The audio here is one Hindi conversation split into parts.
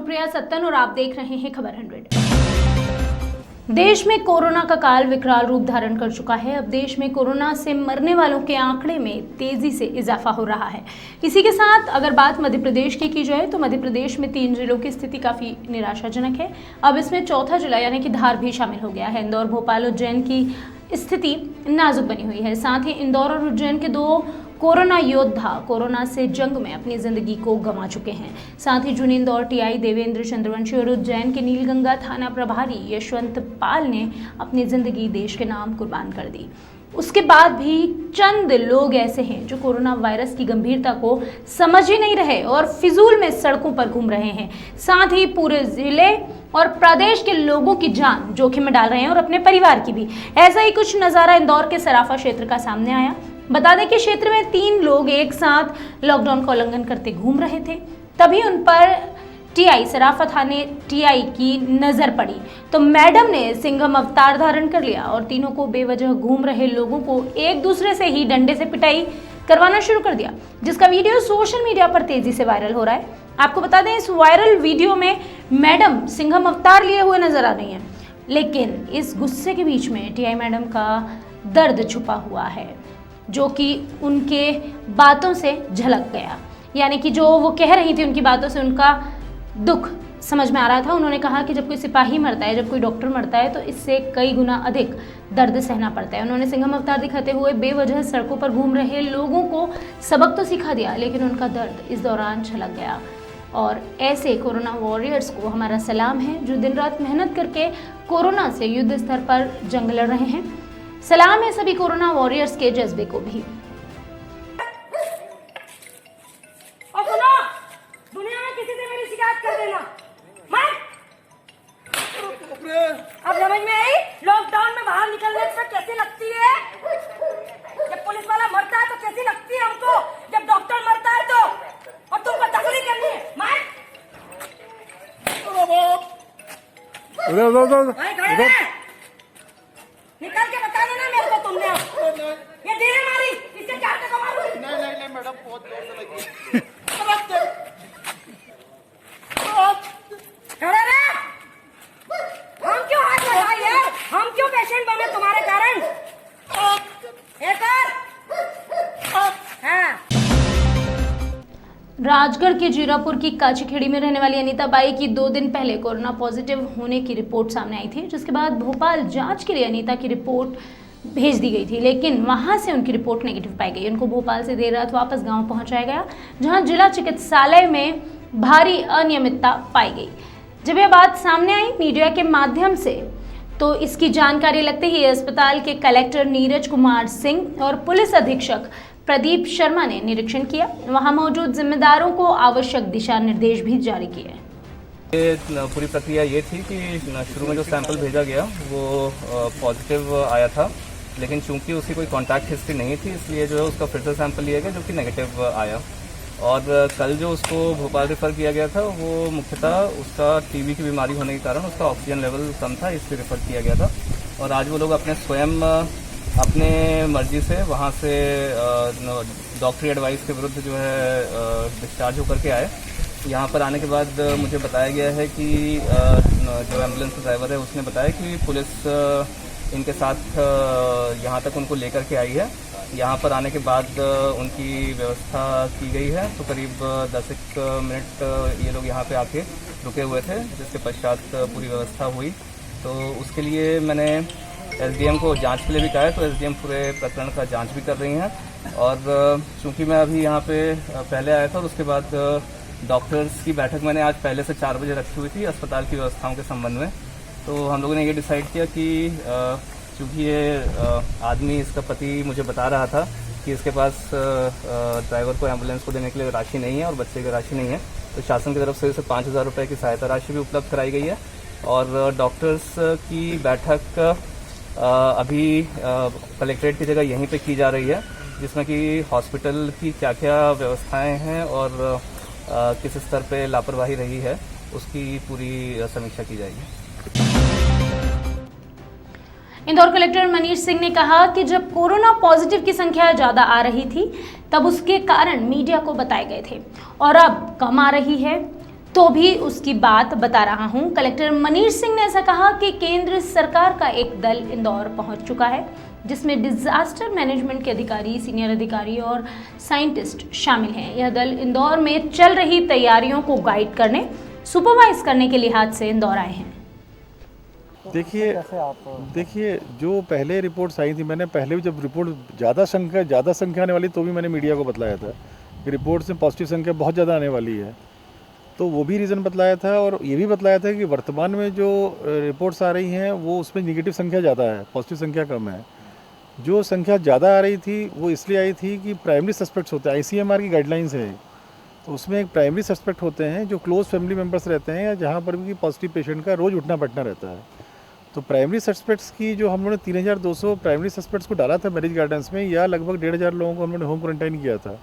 सुप्रिया सत्तन और आप देख रहे हैं खबर 100। देश में कोरोना का काल विकराल रूप धारण कर चुका है। अब देश में कोरोना से मरने वालों के आंकड़े में तेजी से इजाफा हो रहा है। इसी के साथ अगर बात मध्य प्रदेश की जाए तो मध्य प्रदेश में 3 जिलों की स्थिति काफी निराशाजनक है। अब इसमें चौथा जिला यानी कि धार भी शामिल हो गया है। इंदौर, भोपाल, उज्जैन की स्थिति नाजुक बनी हुई है। साथ ही इंदौर और उज्जैन के 2 कोरोना योद्धा कोरोना से जंग में अपनी जिंदगी को गंवा चुके हैं। साथ ही जूनी इंदौर टीआई देवेंद्र चंद्रवंशी और उज्जैन के नीलगंगा थाना प्रभारी यशवंत पाल ने अपनी जिंदगी देश के नाम कुर्बान कर दी। उसके बाद भी चंद लोग ऐसे हैं जो कोरोना वायरस की गंभीरता को समझ ही नहीं रहे और फिजूल में सड़कों पर घूम रहे हैं। साथ ही पूरे जिले और प्रदेश के लोगों की जान जोखिम में डाल रहे हैं और अपने परिवार की भी। ऐसा ही कुछ नज़ारा इंदौर के सराफा क्षेत्र का सामने आया। बता दें कि क्षेत्र में 3 लोग एक साथ लॉकडाउन का उल्लंघन करते घूम रहे थे। तभी उन पर टीआई सराफा थाने टीआई की नजर पड़ी तो मैडम ने सिंघम अवतार धारण कर लिया और तीनों को बेवजह घूम रहे लोगों को एक दूसरे से ही डंडे से पिटाई करवाना शुरू कर दिया, जिसका वीडियो सोशल मीडिया पर तेजी से वायरल हो रहा है। आपको बता दें, इस वायरल वीडियो में मैडम सिंघम अवतार लिए हुए नजर आ रही हैं, लेकिन इस गुस्से के बीच में टीआई मैडम का दर्द छुपा हुआ है, जो कि उनके बातों से झलक गया। यानी कि जो वो कह रही थी, उनकी बातों से उनका दुख समझ में आ रहा था। उन्होंने कहा कि जब कोई सिपाही मरता है, जब कोई डॉक्टर मरता है तो इससे कई गुना अधिक दर्द सहना पड़ता है। उन्होंने सिंघम अवतार दिखाते हुए बेवजह सड़कों पर घूम रहे लोगों को सबक तो सिखा दिया, लेकिन उनका दर्द इस दौरान छलक गया। और ऐसे कोरोना वॉरियर्स को हमारा सलाम है, जो दिन रात मेहनत करके कोरोना से युद्ध स्तर पर जंग लड़ रहे हैं। सलाम है सभी कोरोना वॉरियर्स के जज्बे को भी। दुनिया में किसी से मेरी शिकायत कर देना। अब समझ में आई लॉकडाउन में बाहर निकलने से कैसी लगती है। जब पुलिस वाला मरता है तो कैसी लगती है हमको, जब डॉक्टर मरता है तो, और तुमको तकलीफ करनी है। निकल के बता देना मेरे को तुमने ये धीरे मारी, इससे क्या टका मारू। नहीं मैडम, बहुत जोर से लगी। हम क्यों हाथ लगाए यार, हम क्यों पेशेंट बने तुम्हारे कारण। हाँ। राजगढ़ के जीरापुर की काचीखेड़ी में रहने वाली अनीता बाई की 2 दिन पहले कोरोना पॉजिटिव होने की रिपोर्ट सामने आई थी, जिसके बाद भोपाल जांच के लिए अनीता की रिपोर्ट भेज दी गई थी, लेकिन वहां से उनकी रिपोर्ट नेगेटिव पाई गई। उनको भोपाल से देर रात वापस गांव पहुंचाया गया, जहां जिला चिकित्सालय में भारी अनियमितता पाई गई। जब यह बात सामने आई मीडिया के माध्यम से, तो इसकी जानकारी लगते ही अस्पताल के कलेक्टर नीरज कुमार सिंह और पुलिस अधीक्षक प्रदीप शर्मा ने निरीक्षण किया। वहां मौजूद जिम्मेदारों को आवश्यक दिशा निर्देश भी जारी किए। पूरी प्रक्रिया ये थी कि शुरू में जो सैंपल भेजा गया वो पॉजिटिव आया था, लेकिन चूंकि उसकी कोई कॉन्टैक्ट हिस्ट्री नहीं थी, इसलिए जो है उसका फिर से सैंपल लिया गया जो कि नेगेटिव आया। और कल जो उसको भोपाल रेफर किया गया था वो मुख्यतः उसका टीबी की बीमारी होने के कारण उसका ऑक्सीजन लेवल कम था, इसलिए रेफर किया गया था। और आज वो लोग अपने स्वयं अपने मर्जी से वहाँ से डॉक्टरी एडवाइस के विरुद्ध जो है डिस्चार्ज होकर के आए। यहाँ पर आने के बाद मुझे बताया गया है कि जो एम्बुलेंस का ड्राइवर है उसने बताया कि पुलिस इनके साथ यहाँ तक उनको लेकर के आई है। यहाँ पर आने के बाद उनकी व्यवस्था की गई है, तो करीब 10 मिनट ये लोग यहाँ पे आके रुके हुए थे, जिसके पश्चात पूरी व्यवस्था हुई। तो उसके लिए मैंने एसडीएम को जांच के लिए भी कहा है, तो एसडीएम पूरे प्रकरण का जांच भी कर रही हैं। और चूंकि मैं अभी यहाँ पे पहले आया था और उसके बाद डॉक्टर्स की बैठक मैंने आज पहले से 4 बजे रखी हुई थी अस्पताल की व्यवस्थाओं के संबंध में, तो हम लोगों ने ये डिसाइड किया कि चूँकि ये आदमी, इसका पति मुझे बता रहा था कि इसके पास ड्राइवर को एम्बुलेंस को देने के लिए राशि नहीं है और बच्चे की राशि नहीं है, तो शासन की तरफ से इसे 5,000 रुपये की सहायता राशि भी उपलब्ध कराई गई है। और डॉक्टर्स की बैठक अभी कलेक्ट्रेट की जगह यहीं पे की जा रही है, जिसमें कि हॉस्पिटल की क्या क्या व्यवस्थाएं हैं और किस स्तर पे लापरवाही रही है उसकी पूरी समीक्षा की जाएगी। इंदौर कलेक्टर मनीष सिंह ने कहा कि जब कोरोना पॉजिटिव की संख्या ज़्यादा आ रही थी तब उसके कारण मीडिया को बताए गए थे, और अब कम आ रही है तो भी उसकी बात बता रहा हूं। कलेक्टर मनीष सिंह ने ऐसा कहा कि केंद्र सरकार का एक दल इंदौर पहुंच चुका है, जिसमें डिजास्टर मैनेजमेंट के अधिकारी, सीनियर अधिकारी और साइंटिस्ट शामिल हैं। यह दल इंदौर में चल रही तैयारियों को गाइड करने, सुपरवाइज करने के लिहाज से इंदौर आए हैं। देखिए जो पहले रिपोर्ट्स आई थी, मैंने पहले भी जब रिपोर्ट ज़्यादा संख्या आने वाली तो भी मैंने मीडिया को बतलाया था कि रिपोर्ट्स में पॉजिटिव संख्या बहुत ज़्यादा आने वाली है, तो वो भी रीज़न बतलाया था। और ये भी बतलाया था कि वर्तमान में जो रिपोर्ट्स आ रही हैं वो उसमें निगेटिव संख्या ज़्यादा है, पॉजिटिव संख्या कम है। जो संख्या ज़्यादा आ रही थी वो इसलिए आई थी कि प्राइमरी सस्पेक्ट्स होते हैं, ICMR की गाइडलाइंस है, तो उसमें एक प्राइमरी सस्पेक्ट होते हैं जो क्लोज फैमिली मेम्बर्स रहते हैं या जहाँ पर भी पॉजिटिव पेशेंट का रोज़ उठना बैठना रहता है। तो प्राइमरी सस्पेक्ट्स की जो हम लोगों ने 3200 प्राइमरी सस्पेक्ट्स को डाला था मैरिज गार्डन्स में, या लगभग 1500 लोगों को हम लोगों ने होम क्वारंटाइन किया था।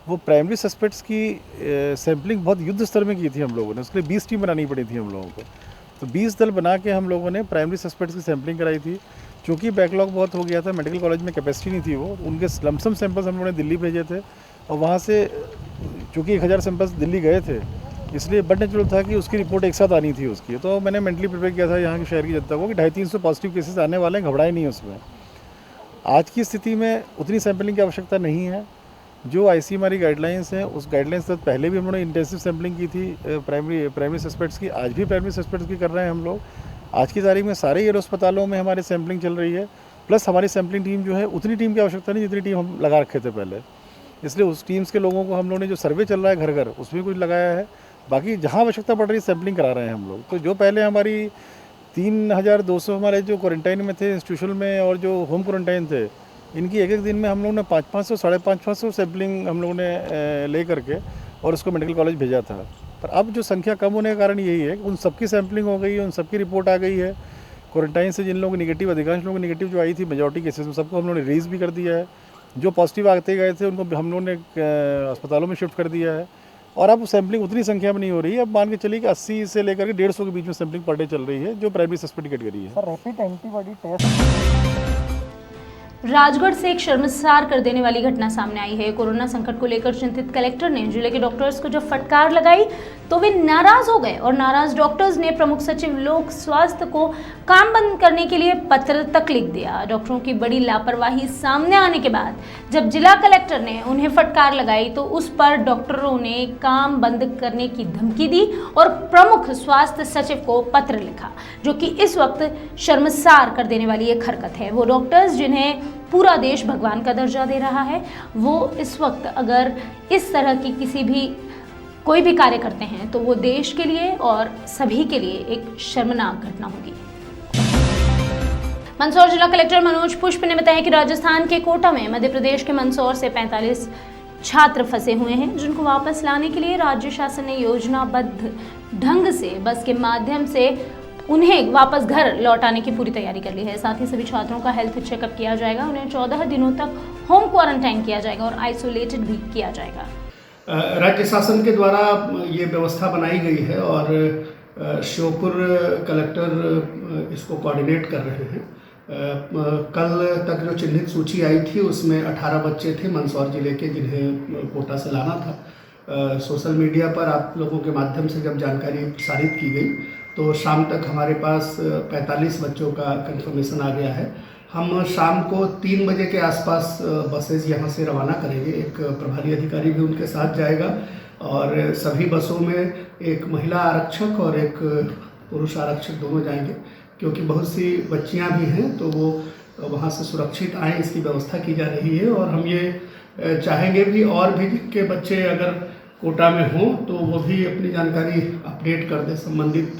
वो प्राइमरी सस्पेक्ट्स की सैम्पलिंग बहुत युद्ध स्तर में की थी हम लोगों ने, उसके लिए 20 टीम बनानी पड़ी थी हम लोगों को। तो 20 दल बना के हम लोगों ने प्राइमरी सस्पेक्ट्स की सैम्पलिंग कराई थी। चूँकि बैकलॉग बहुत हो गया था, मेडिकल कॉलेज में कैपेसिटी नहीं थी, वो उनके लमसम सैंपल्स हम लोगों ने दिल्ली भेजे थे, और वहाँ से चूँकि 1000 सैंपल्स दिल्ली गए थे, इसलिए बट नेचुरल था कि उसकी रिपोर्ट एक साथ आनी थी उसकी। तो मैंने मेंटली प्रिपेयर किया था यहाँ के शहर की जनता को कि 250-300 पॉजिटिव केसेस आने वाले हैं, घबराए नहीं उसमें। आज की स्थिति में उतनी सैंपलिंग की आवश्यकता नहीं है। जो ICMR गाइडलाइंस हैं उस गाइडलाइंस तक पहले भी हम लोगों ने इंटेंसिव सैंपलिंग की थी प्राइमरी सस्पेक्ट्स की, आज भी प्राइमरी सस्पेक्ट्स की कर रहे हैं हम लोग। आज की तारीख में सारे एयर अस्पतालों में हमारी सैंपलिंग चल रही है, प्लस हमारी सैंपलिंग टीम जो है उतनी टीम की आवश्यकता नहीं जितनी टीम हम लगा रखे थे पहले, इसलिए उस टीम्स के लोगों को हम लोगों ने जो सर्वे चल रहा है घर घर उसमें कुछ लगाया है। बाकी जहाँ आवश्यकता पड़ रही है सैंपलिंग करा रहे हैं हम लोग। तो जो पहले हमारी 3200 हमारे जो क्वारंटाइन में थे इंस्टीट्यूशन में और जो होम क्वारंटाइन थे, इनकी एक दिन में हम लोगों ने 500-500 550 सैंपलिंग हम लोगों ने ले करके और उसको मेडिकल कॉलेज भेजा था। पर अब जो संख्या कम होने का कारण यही है कि उन सबकी सैंपलिंग हो गई है, उन सबकी रिपोर्ट आ गई है। क्वारंटाइन से जिन लोगों की निगेटिव, अधिकांश लोगों की निगेटिव जो आई थी मेजॉरिटी केसेस में, सबको हम लोगों ने रिलीज़ भी कर दिया है। जो पॉजिटिव आते गए थे उनको हम लोगों ने अस्पतालों में शिफ्ट कर दिया है, और अब सैंपलिंग उतनी संख्या में नहीं हो रही है। अब मान के चलिए कि 80 से लेकर के 150 के बीच में सैंपलिंग पर डे चल रही है जो प्राइमरी सस्पेक्ट करी है। Sir rapid antibody test Rajgarh से एक शर्मसार कर देने वाली घटना सामने आई है। कोरोना संकट को लेकर चिंतित कलेक्टर ने जिले के डॉक्टर्स को जब फटकार लगाई तो वे नाराज हो गए और नाराज डॉक्टर्स ने प्रमुख सचिव लोक स्वास्थ्य को काम बंद करने के लिए पत्र तक लिख दिया। डॉक्टरों की बड़ी लापरवाही सामने आने के बाद जब जिला कलेक्टर ने उन्हें फटकार लगाई तो उस पर डॉक्टरों ने काम बंद करने की धमकी दी और प्रमुख स्वास्थ्य सचिव को पत्र लिखा, जो कि इस वक्त शर्मसार कर देने वाली एक हरकत है। वो डॉक्टर्स जिन्हें पूरा देश भगवान का दर्जा दे रहा है, वो इस वक्त अगर इस तरह की कोई भी कार्य करते हैं तो वो देश के लिए और सभी के लिए एक शर्मनाक घटना होगी। मंदसौर जिला कलेक्टर मनोज पुष्प ने बताया कि राजस्थान के कोटा में मध्य प्रदेश के मंदसौर से 45 छात्र फंसे हुए हैं, जिनको वापस लाने के लिए राज्य शासन ने योजनाबद्ध ढंग से बस के माध्यम से उन्हें वापस घर लौटाने की पूरी तैयारी कर ली है। साथ ही सभी छात्रों का हेल्थ चेकअप किया जाएगा, उन्हें 14 दिनों तक होम क्वारंटाइन किया जाएगा और आइसोलेटेड भी किया जाएगा। राज्य शासन के द्वारा ये व्यवस्था बनाई गई है और श्योपुर कलेक्टर इसको कोऑर्डिनेट कर रहे हैं। कल तक जो चिन्हित सूची आई थी उसमें 18 बच्चे थे मंदसौर जिले के जिन्हें कोटा से लाना था। सोशल मीडिया पर आप लोगों के माध्यम से जब जानकारी प्रसारित की गई तो शाम तक हमारे पास 45 बच्चों का कंफर्मेशन आ गया है। हम शाम को 3 बजे के आसपास बसेस यहाँ से रवाना करेंगे। एक प्रभारी अधिकारी भी उनके साथ जाएगा और सभी बसों में एक महिला आरक्षक और एक पुरुष आरक्षक दोनों जाएंगे, क्योंकि बहुत सी बच्चियाँ भी हैं तो वो वहाँ से सुरक्षित आएँ इसकी व्यवस्था की जा रही है। और हम ये चाहेंगे भी और भी जिनके बच्चे अगर कोटा में हों तो वो भी अपनी जानकारी अपडेट कर दें संबंधित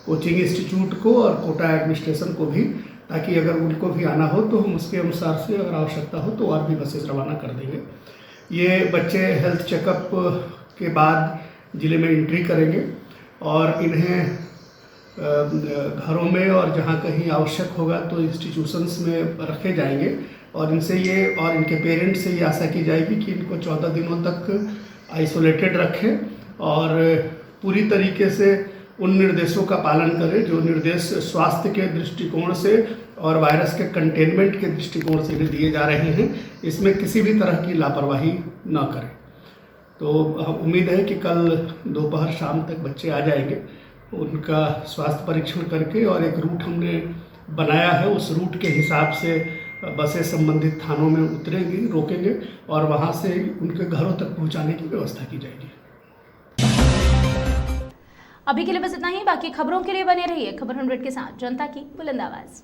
कोचिंग इंस्टीट्यूट को और कोटा एडमिनिस्ट्रेशन को भी, ताकि अगर उनको भी आना हो तो हम उसके अनुसार से अगर आवश्यकता हो तो और भी बसेस रवाना कर देंगे। ये बच्चे हेल्थ चेकअप के बाद ज़िले में एंट्री करेंगे और इन्हें घरों में और जहाँ कहीं आवश्यक होगा तो इंस्टीट्यूशंस में रखे जाएंगे और इनसे ये और इनके पेरेंट्स से ये आशा की जाएगी कि इनको 14 दिनों तक आइसोलेटेड रखें और पूरी तरीके से उन निर्देशों का पालन करें जो निर्देश स्वास्थ्य के दृष्टिकोण से और वायरस के कंटेनमेंट के दृष्टिकोण से दिए जा रहे हैं। इसमें किसी भी तरह की लापरवाही न करें। तो उम्मीद है कि कल दोपहर शाम तक बच्चे आ जाएंगे। उनका स्वास्थ्य परीक्षण करके और एक रूट हमने बनाया है, उस रूट के हिसाब से बसें संबंधित थानों में उतरेंगी, रोकेंगे और वहाँ से उनके घरों तक पहुँचाने की व्यवस्था की जाएगी। अभी के लिए बस इतना ही। बाकी खबरों के लिए बने रहिए खबर 100 के साथ, जनता की बुलंद आवाज।